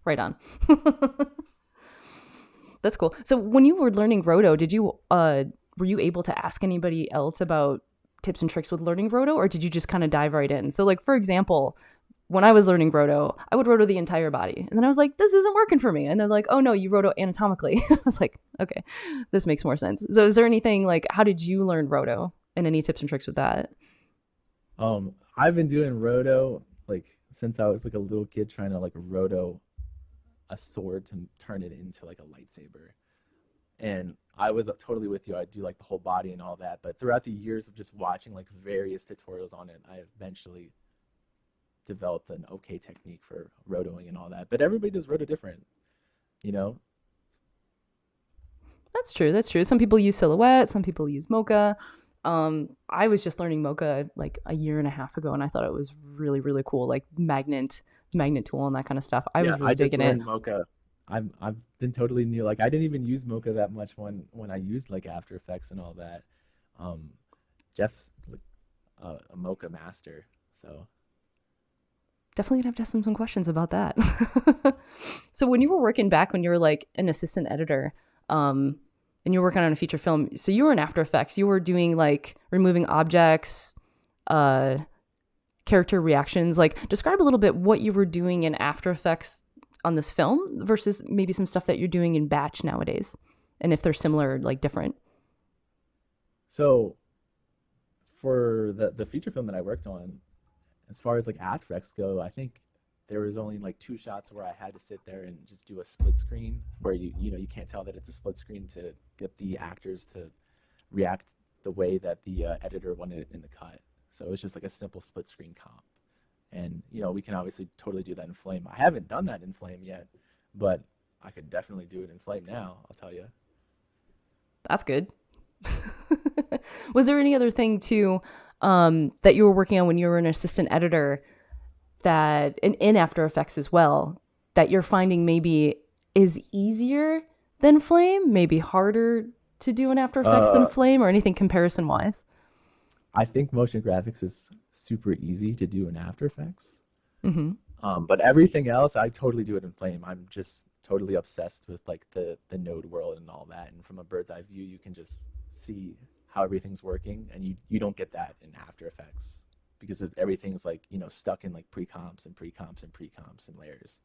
Right on. That's cool. So when you were learning roto, did you were you able to ask anybody else about tips and tricks with learning roto, or did you just kind of dive right in? So like for example, when I was learning roto, I would roto the entire body. And then I was like, this isn't working for me. And they're like, oh no, you roto anatomically. I was like, okay, this makes more sense. So is there anything like how did you learn roto and any tips and tricks with that? I've been doing roto like since I was like a little kid, trying to like roto a sword to turn it into like a lightsaber. And I was totally with you. I do like the whole body and all that. But throughout the years of just watching like various tutorials on it, I eventually developed an okay technique for rotoing and all that. But everybody does roto different, you know? That's true. That's true. Some people use silhouette, some people use mocha. I was just learning mocha like a year and a half ago, and I thought it was really, really cool, like magnet tool and that kind of stuff. I Yeah, was I really just digging it. learned Mocha. I've been totally new. Like I didn't even use Mocha that much when I used like After Effects and all that. Um, Jeff's like a Mocha master, so Definitely gonna have to ask him some questions about that. So when you were working back when you were like an assistant editor, um, and you were working on a feature film, so you were in After Effects, you were doing like removing objects, uh, character reactions. Like describe a little bit what you were doing in After Effects on this film versus maybe some stuff that you're doing in batch nowadays, and if they're similar, like different. so for the feature film that I worked on, as far as like After Effects go, I think there was only like two shots where I had to sit there and just do a split screen where you can't tell that it's a split screen to get the actors to react the way that the editor wanted it in the cut. So it was just like a simple split screen comp. And we can obviously totally do that in Flame. I haven't done that in Flame yet, but I could definitely do it in Flame now, I'll tell you. That's good. Was there any other thing too that you were working on when you were an assistant editor that in After Effects as well that you're finding maybe is easier than Flame, maybe harder to do in After Effects than Flame, or anything comparison wise? I think motion graphics is super easy to do in After Effects. Mm-hmm. But everything else, I totally do it in Flame. I'm just totally obsessed with like the node world and all that. And from a bird's eye view, you can just see how everything's working, and you don't get that in After Effects because everything's like stuck in like pre-comps and pre-comps and pre-comps and layers.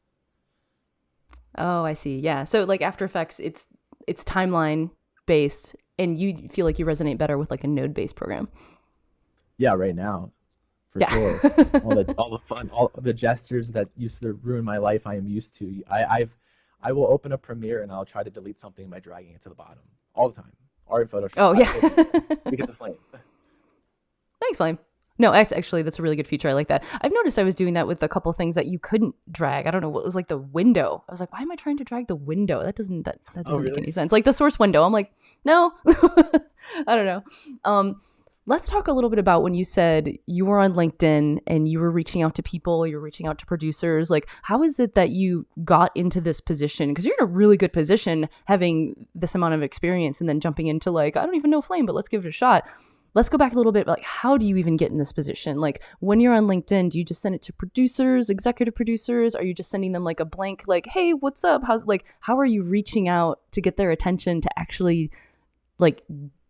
Oh, I see. Yeah. So like After Effects, it's timeline based, and you feel like you resonate better with like a node based program. Yeah, right now, for sure. All the fun, all the gestures that used to ruin my life, I am used to. I will open up Premiere and I'll try to delete something by dragging it to the bottom all the time. Or in Photoshop. Oh yeah. Because of Flame. Thanks, Flame. No, actually, that's a really good feature. I like that. I've noticed I was doing that with a couple things that you couldn't drag. I don't know what was like the window. I was like, why am I trying to drag the window? That doesn't make any sense. Like the source window. I'm like, no. I don't know. Let's talk a little bit about when you said you were on LinkedIn and you were reaching out to people, you're reaching out to producers. Like, how is it that you got into this position? Because you're in a really good position having this amount of experience and then jumping into like, I don't even know Flame, but let's give it a shot. Let's go back a little bit. Like, how do you even get in this position? Like, when you're on LinkedIn, do you just send it to producers, executive producers? Are you just sending them like a blank, like, hey, what's up? How are you reaching out to get their attention to actually like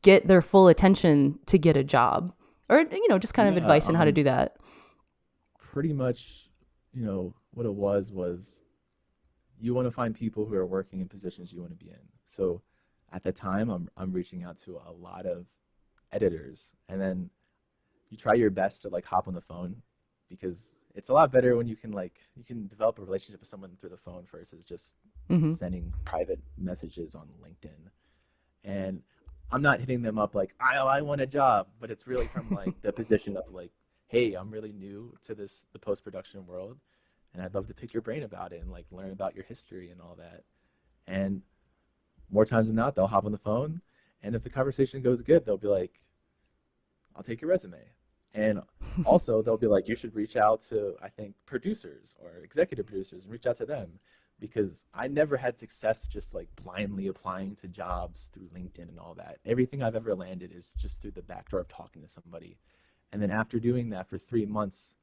get their full attention to get a job? Or, just kind of advice on how to do that. Pretty much, what it was you want to find people who are working in positions you want to be in. So at the time, I'm reaching out to a lot of editors, and then you try your best to like hop on the phone, because it's a lot better when you can develop a relationship with someone through the phone versus just sending private messages on LinkedIn. And I'm not hitting them up like, I want a job, but it's really from like the position of like, hey, I'm really new to the post-production world, and I'd love to pick your brain about it and like learn about your history and all that. And more times than not, they'll hop on the phone, and if the conversation goes good, they'll be like, I'll take your resume. And also they'll be like, you should reach out to, I think, producers or executive producers and reach out to them. Because I never had success just like blindly applying to jobs through LinkedIn and all that. Everything I've ever landed is just through the back door of talking to somebody. And then after doing that for 3 months,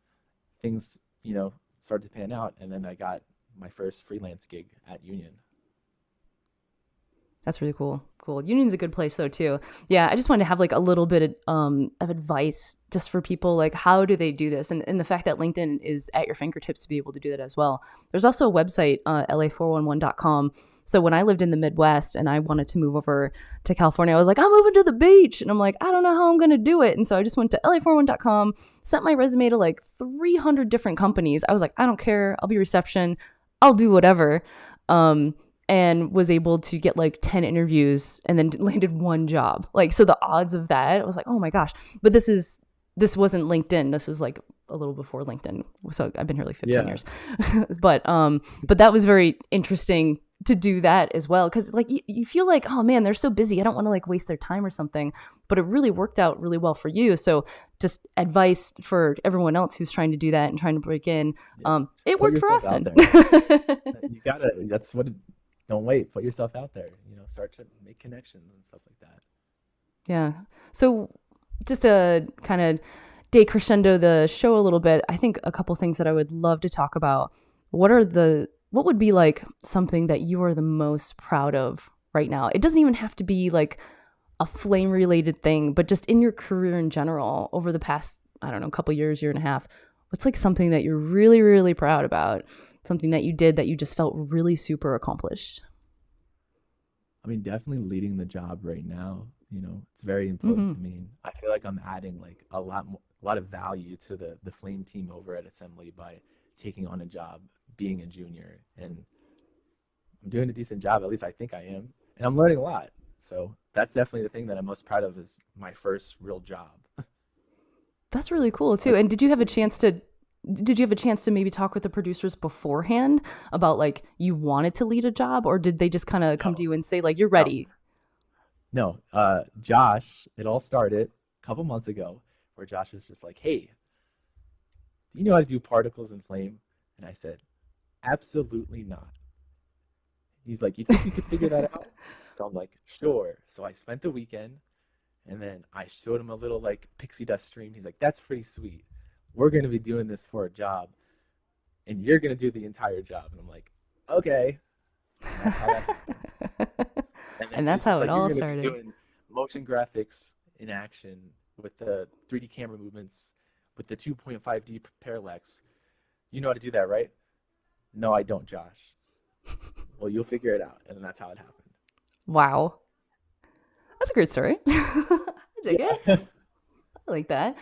things, started to pan out. And then I got my first freelance gig at Union. That's really cool. Cool. Union's a good place though too. Yeah, I just wanted to have like a little bit of advice just for people, like how do they do this? And the fact that LinkedIn is at your fingertips to be able to do that as well. There's also a website, la411.com. So when I lived in the Midwest and I wanted to move over to California, I was like, I'm moving to the beach. And I'm like, I don't know how I'm going to do it. And so I just went to la411.com, sent my resume to like 300 different companies. I was like, I don't care. I'll be reception. I'll do whatever. And was able to get like 10 interviews and then landed one job. Like, so the odds of that, I was like, oh my gosh. But this wasn't LinkedIn. This was like a little before LinkedIn. So I've been here like 15 years. But that was very interesting to do that as well. Cause like you feel like, oh man, they're so busy. I don't want to like waste their time or something, but it really worked out really well for you. So just advice for everyone else who's trying to do that and trying to break in. It worked for Austin. You gotta, that's what don't wait, put yourself out there, start to make connections and stuff like that. Yeah. So just to kind of decrescendo the show a little bit, I think a couple things that I would love to talk about. What would be like something that you are the most proud of right now? It doesn't even have to be like a flame related thing, but just in your career in general over the past, I don't know, couple years, year and a half. What's like something that you're really, really proud about? Something that you did that you just felt really super accomplished? I mean, definitely leading the job right now, it's very important to me. I feel like I'm adding like a lot of value to the Flame team over at Assembly by taking on a job, being a junior, and I'm doing a decent job. At least I think I am, and I'm learning a lot. So that's definitely the thing that I'm most proud of, is my first real job. That's really cool too. And did you have a chance to did you have a chance to maybe talk with the producers beforehand about like you wanted to lead a job, or did they just kind of come to No, you and say like you're no, ready? no. Josh, it all started a couple months ago where Josh was just like, "Hey, do you know how to do particles and flame?" And I said, "Absolutely not." He's like, "You think you could figure that out?" So I'm like, "Sure." So I spent the weekend and then I showed him a little like pixie dust stream. He's like, "That's pretty sweet. We're going to be doing this for a job and you're going to do the entire job." And I'm like, "Okay." And that's how that happened. And then And that's he's how just it like, "You're all going to be started. doing motion graphics in action with the 3D camera movements with the 2.5D parallax. You know how to do that, right?" "No, I don't, Josh." "Well, you'll figure it out." And then that's how it happened. Wow. That's a great story. I dig it. Yeah. I like that.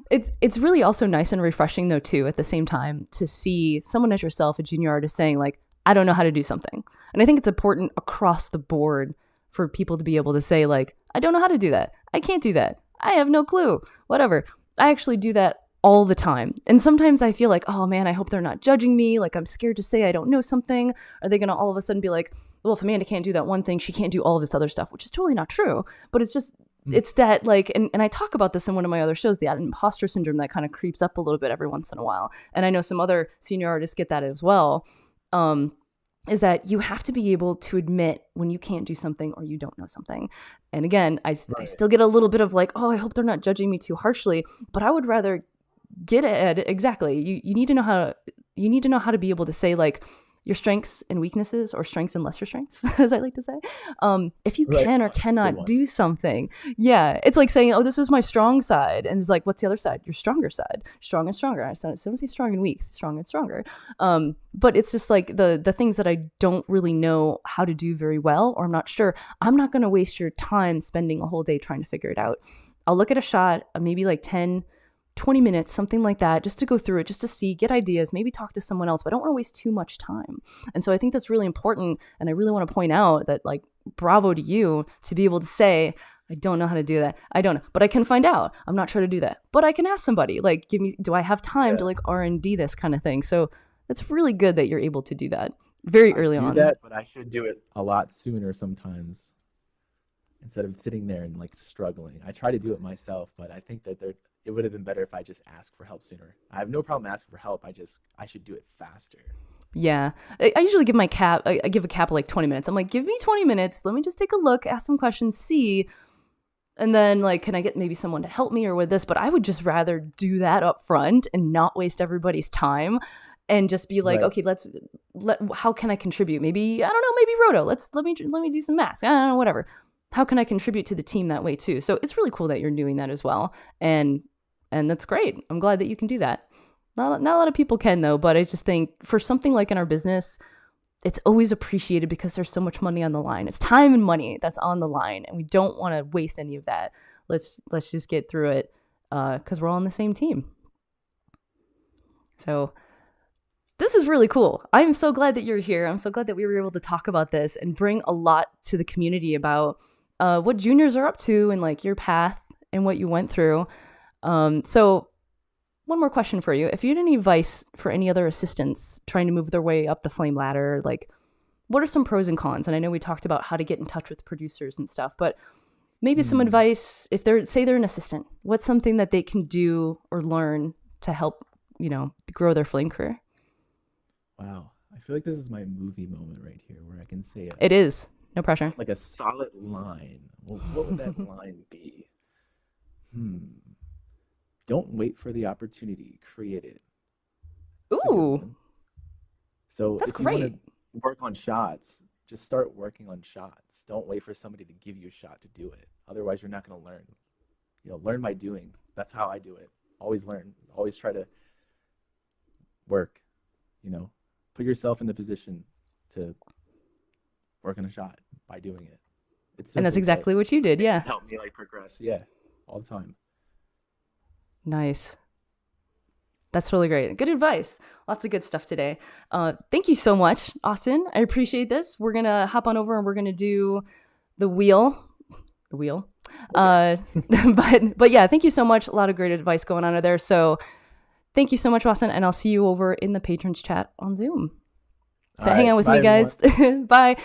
It's really also nice and refreshing though too at the same time to see someone as yourself, a junior artist, saying like, I don't know how to do something. And I think it's important across the board for people to be able to say like, I don't know how to do that. I can't do that. I have no clue. Whatever. I actually do that all the time. And sometimes I feel like, oh man, I hope they're not judging me. Like I'm scared to say I don't know something. Are they going to all of a sudden be like, well, if Amanda can't do that one thing, she can't do all of this other stuff, which is totally not true. But it's just, Mm. it's that like, and I talk about this in one of my other shows, the imposter syndrome that kind of creeps up a little bit every once in a while. And I know some other senior artists get that as well. Um, is that you have to be able to admit when you can't do something or you don't know something. And again, I Right. still get a little bit of like, oh, I hope they're not judging me too harshly, but I would rather get ahead. Exactly. You need to know how, you need to know how to be able to say like your strengths and weaknesses, or strengths and lesser strengths, as I like to say. If you Right. can or Good cannot one. do something, yeah, it's like saying, oh, this is my strong side. And it's like, what's the other side? Your stronger side. Strong and stronger. I don't say strong and weak, strong and stronger. But it's just like the things that I don't really know how to do very well, or I'm not sure. I'm not going to waste your time spending a whole day trying to figure it out. I'll look at a shot, maybe like 10, 20 minutes, something like that, just to go through it, just to see, get ideas, maybe talk to someone else, but I don't want to waste too much time. And so I think that's really important. And I really want to point out that, like, bravo to you to be able to say, I don't know how to do that. I don't know, but I can find out. I'm not sure to do that, but I can ask somebody, like, give me, do I have time to Yeah. like R&D this kind of thing? So it's really good that you're able to do that very I early do on. that, but I should do it a lot sooner sometimes instead of sitting there and like struggling. I try to do it myself, but I think that it would have been better if I just asked for help sooner. I have no problem asking for help. I should do it faster. Yeah. I usually give my cap, I give a cap of like 20 minutes. I'm like, give me 20 minutes. Let me just take a look, ask some questions, see. And then like, can I get maybe someone to help me or with this? But I would just rather do that up front and not waste everybody's time and just be like, Right. okay, how can I contribute? Maybe, I don't know, maybe Roto. Let me do some masks. I don't know, whatever. How can I contribute to the team that way too? So it's really cool that you're doing that as well. And that's great. I'm glad that you can do that. Not a lot of people can though, but I just think for something like in our business, it's always appreciated because there's so much money on the line. It's time and money that's on the line, and we don't want to waste any of that. Let's just get through it because we're all on the same team. So this is really cool. I'm so glad that you're here. I'm so glad that we were able to talk about this and bring a lot to the community about what juniors are up to and like your path and what you went through. So one more question for you. If you had any advice for any other assistants trying to move their way up the flame ladder, like what are some pros and cons? And I know we talked about how to get in touch with producers and stuff, but maybe some Hmm. advice if they're an assistant, what's something that they can do or learn to help, grow their flame career? Wow. I feel like this is my movie moment right here where I can say It is. No pressure. like a solid line. Well, what would that line be? Hmm. Don't wait for the opportunity. Create it. That's a good Ooh, one. So that's if you want to great. work on shots, just start working on shots. Don't wait for somebody to give you a shot to do it. Otherwise, you're not going to learn. Learn by doing. That's how I do it. Always learn. Always try to work. You know, put yourself in the position to work on a shot by doing it. It's And that's simple, but exactly what you did. it Yeah. helped me like progress. Yeah, all the time. Nice. That's really great. Good advice. Lots of good stuff today. Thank you so much, Austin. I appreciate this. We're going to hop on over and we're going to do the wheel. The wheel. Okay. Uh, but yeah, thank you so much. A lot of great advice going on there. So Thank you so much, Austin, and I'll see you over in the patrons chat on Zoom. All But hang right, on with bye, me, guys. Bye.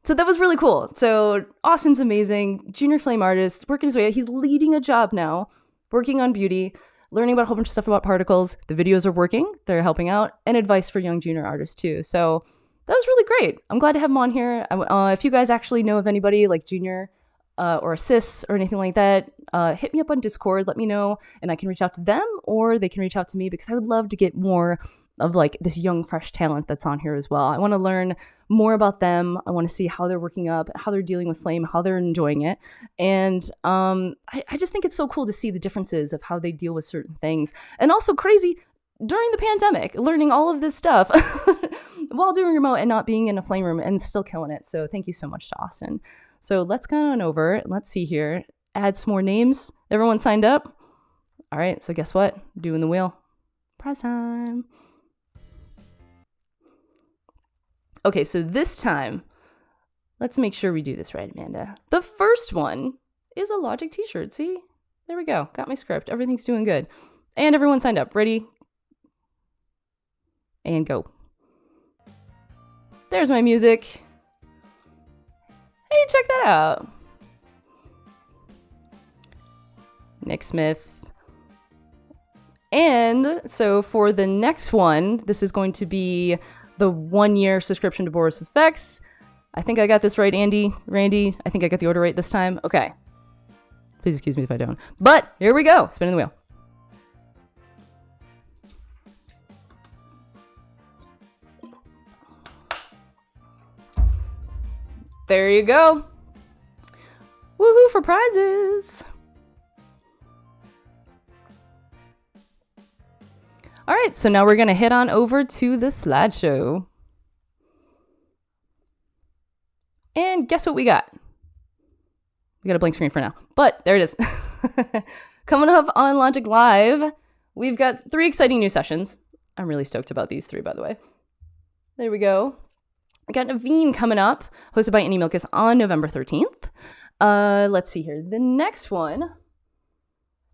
So that was really cool. So Austin's amazing, junior flame artist, working his way out. He's leading a job now, working on beauty, learning about a whole bunch of stuff about particles. The videos are working. They're helping out, and advice for young junior artists too. So that was really great. I'm glad to have him on here. If you guys actually know of anybody like junior or assists or anything like that, hit me up on Discord. Let me know, and I can reach out to them, or they can reach out to me, because I would love to get more of like this young, fresh talent that's on here as well. I want to learn more about them. I want to see how they're working up, how they're dealing with flame, how they're enjoying it. And I just think it's so cool to see the differences of how they deal with certain things. And also crazy, during the pandemic, learning all of this stuff while doing remote and not being in a flame room and still killing it. So thank you so much to Austin. So let's go on over. Let's see here. Add some more names. Everyone signed up? All right, so guess what? Doing the wheel. Prize time. Okay, so this time, let's make sure we do this right, Amanda. The first one is a Logik t-shirt. See? There we go. Got my script. Everything's doing good. And everyone signed up. Ready? And go. There's my music. Hey, check that out. Nick Smith. And so for the next one, this is going to be the 1-year subscription to Boris Effects. I think I got this right, Randy. I think I got the order right this time. Okay. Please excuse me if I don't. But here we go. Spinning the wheel. There you go. Woohoo for prizes. All right, so now we're going to head on over to the slideshow. And guess what we got? We got a blank screen for now, but there it is. Coming up on Logik Live, we've got 3 exciting new sessions. I'm really stoked about these 3, by the way. There we go. We got Naveen coming up, hosted by Annie Milkus on November 13th. Let's see here. The next one,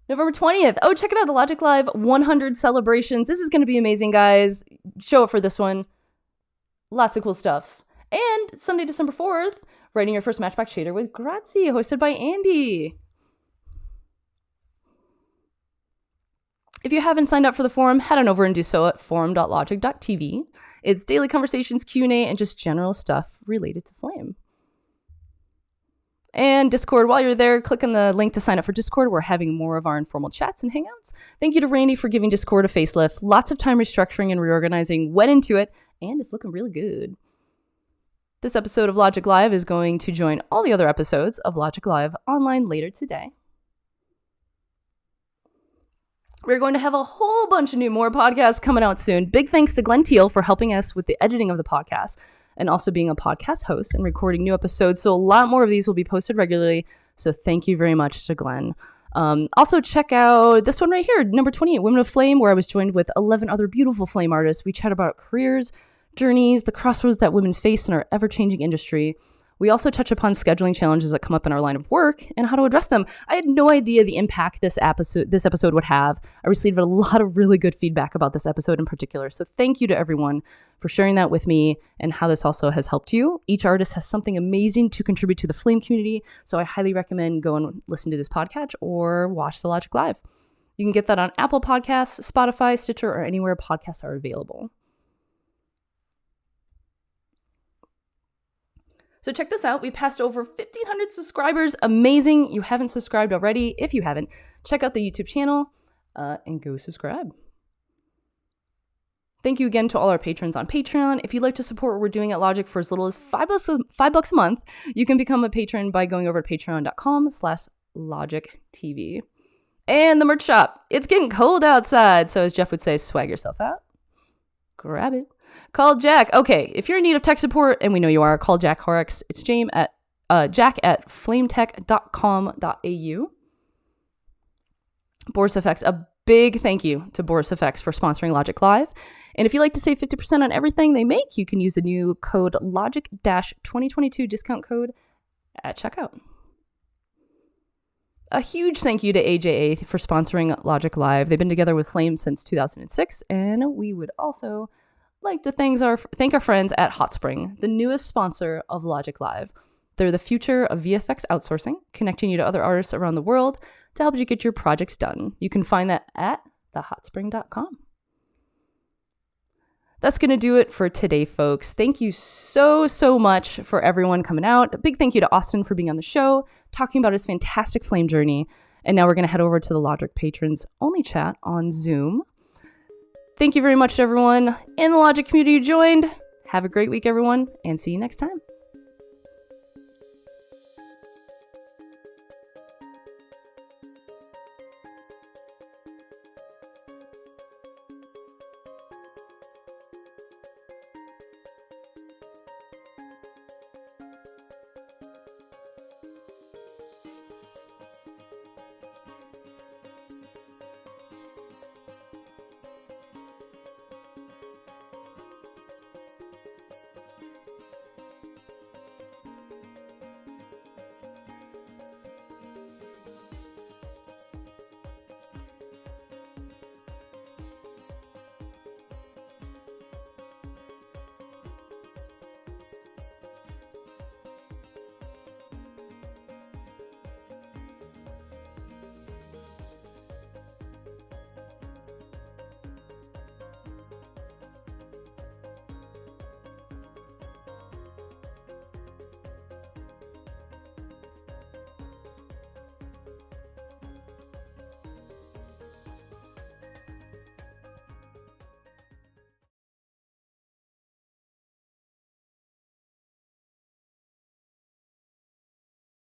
November 20th. Oh, check it out. The Logik Live 100 celebrations. This is going to be amazing, guys. Show up for this one. Lots of cool stuff. And Sunday, December 4th, writing your first Matchback Shader with Grazie, hosted by Andy. If you haven't signed up for the forum, head on over and do so at forum.logik.tv. It's daily conversations, Q&A, and just general stuff related to Flame. And Discord, while you're there, click on the link to sign up for Discord. We're having more of our informal chats and hangouts. Thank you to Randy for giving Discord a facelift. Lots of time restructuring and reorganizing went into it, and it's looking really good. This episode of Logik Live is going to join all the other episodes of Logik Live online later today. We're going to have a whole bunch of more podcasts coming out soon. Big thanks to Glenn Teal for helping us with the editing of the podcast and also being a podcast host and recording new episodes. So a lot more of these will be posted regularly. So thank you very much to Glenn. Also check out this one right here, number 28, Women of Flame, where I was joined with 11 other beautiful flame artists. We chat about careers, journeys, the crossroads that women face in our ever-changing industry. We also touch upon scheduling challenges that come up in our line of work and how to address them. I had no idea the impact this episode would have. I received a lot of really good feedback about this episode in particular. So thank you to everyone for sharing that with me and how this also has helped you. Each artist has something amazing to contribute to the Flame community. So I highly recommend go and listen to this podcast or watch the Logik Live. You can get that on Apple Podcasts, Spotify, Stitcher, or anywhere podcasts are available. So check this out. We passed over 1,500 subscribers. Amazing. You haven't subscribed already. If you haven't, check out the YouTube channel and go subscribe. Thank you again to all our patrons on Patreon. If you'd like to support what we're doing at Logik for as little as $5 a month, you can become a patron by going over to patreon.com/LogikTV. And the merch shop. It's getting cold outside. So as Jeff would say, swag yourself out. Grab it. Call Jack. Okay, if you're in need of tech support, and we know you are, call Jack Horrocks. It's Jack at flametech.com.au. Boris Effects, a big thank you to Boris Effects for sponsoring Logik Live. And if you'd like to save 50% on everything they make, you can use the new code Logik-2022 discount code at checkout. A huge thank you to AJA for sponsoring Logik Live. They've been together with Flame since 2006, and we would also like to thank our friends at Hot Spring, the newest sponsor of Logik Live. They're the future of VFX outsourcing, connecting you to other artists around the world to help you get your projects done. You can find that at thehotspring.com. That's going to do it for today, folks. Thank you so much for everyone coming out. A big thank you to Austin for being on the show, talking about his fantastic Flame journey. And now we're going to head over to the Logik patrons only chat on Zoom. Thank you very much to everyone in the Logik community who joined. Have a great week, everyone, and see you next time.